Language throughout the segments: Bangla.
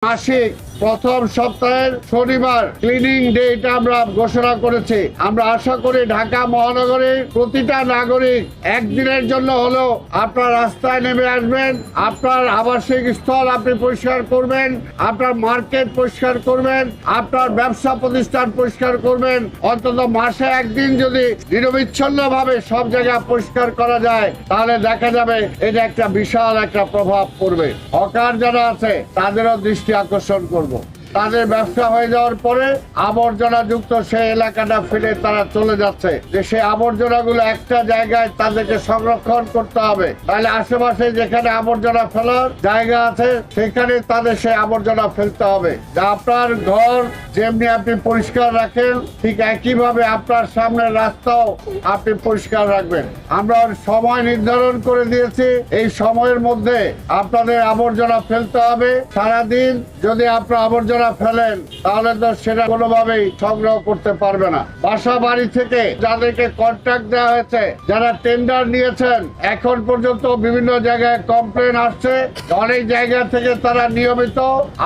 মাসিক প্রথম সপ্তাহের শনিবার ক্লিনিং ডে এটা আমরা ঘোষণা করেছি। আমরা আশা করি ঢাকা মহানগরীর প্রতিটা নাগরিক একদিনের জন্য হলেও আপনার রাস্তায় নেমে আসবেন, আপনার আবাসিক স্থল আপনি পরিষ্কার করবেন, আপনার মার্কেট পরিষ্কার করবেন, আপনার ব্যবসা প্রতিষ্ঠান পরিষ্কার করবেন। অন্তত মাসে একদিন যদি নিরবিচ্ছিন্নভাবে সব জায়গা পরিষ্কার করা যায় তাহলে দেখা যাবে এটা একটা বিশাল একটা প্রভাব পড়বে। হকার যারা আছে তাদেরও দৃষ্টি আকর্ষণ করব। তাদের ব্যবসা হয়ে যাওয়ার পরে আবর্জনা যুক্ত সেই এলাকাটা ফেলে তারা চলে যাচ্ছে, যে সেই আবর্জনাগুলো একটা জায়গায় তাদেরকে সংরক্ষণ করতে হবে। তাহলে আশেপাশে যেখানে আবর্জনা ফেলার জায়গা আছে সেখানে তাদের সেই আবর্জনা ফেলতে হবে। যা আপনার ঘর যেমনি আপনি পরিষ্কার রাখেন ঠিক একইভাবে আপনার সামনের রাস্তাও আপনি পরিষ্কার রাখবেন। আমরা সময় নির্ধারণ করে দিয়েছি, এই সময়ের মধ্যে আপনাদের আবর্জনা ফেলতে হবে। সারাদিন যদি আপনার আবর্জনা ফেলেন তাহলে তো সেটা কোনোভাবেই সংগ্রহ করতে পারবে না। বাসা বাড়ি থেকে যাদেরকে কন্ট্রাক্ট দেওয়া হয়েছে, যারা টেন্ডার নিয়েছেন, এখন পর্যন্ত বিভিন্ন জায়গায় কমপ্লেন আসছে, অনেক জায়গা থেকে তারা নিয়মিত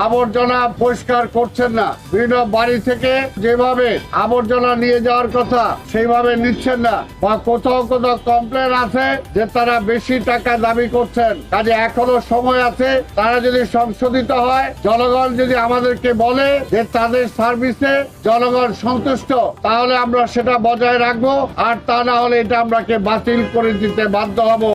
আবর্জনা পরিষ্কার করছেন না। বিভিন্ন বাড়ি থেকে যেভাবে আবর্জনা নিয়ে যাওয়ার কথা সেইভাবে নিচ্ছেন না, বা কোথাও কোথাও কমপ্লেন আছে যে তারা বেশি টাকা দাবি করছেন। কাজে এখনো সময় আছে, তারা যদি সংশোধিত হয়, জনগণ যদি আমাদেরকে বলে যে তাদের সার্ভিসে জনগণ সন্তুষ্ট, তাহলে আমরা সেটা বজায় রাখবো, আর তা না হলে এটা আমরাকে বাতিল করে দিতে বাধ্য হব।